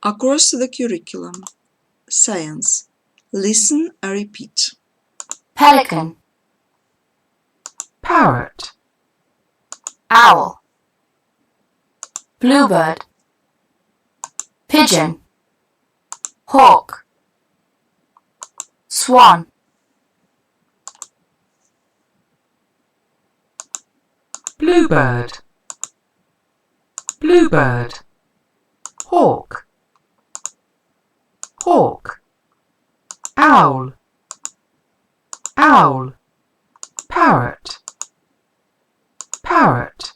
Across the curriculum. Science. Listen and repeat. Pelican, parrot, owl, bluebird, pigeon, hawk, swan, bluebird, bluebird, hawk, hawk, owl, owl, parrot, parrot,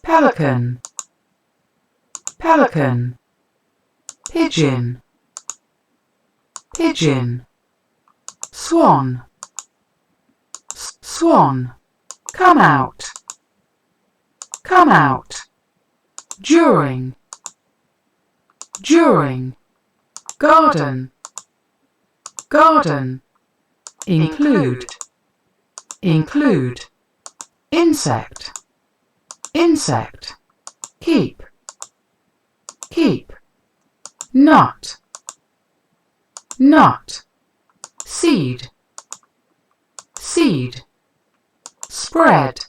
pelican, pelican, pigeon, pigeon, swan, swan, come out, come out, during, during, garden, garden, include, include, insect, insect, keep, keep, nut, nut, seed, seed, spread,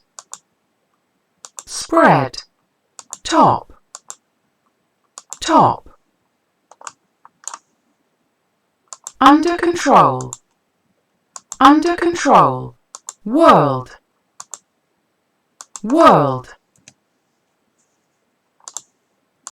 spread, top, top, under control, world, world,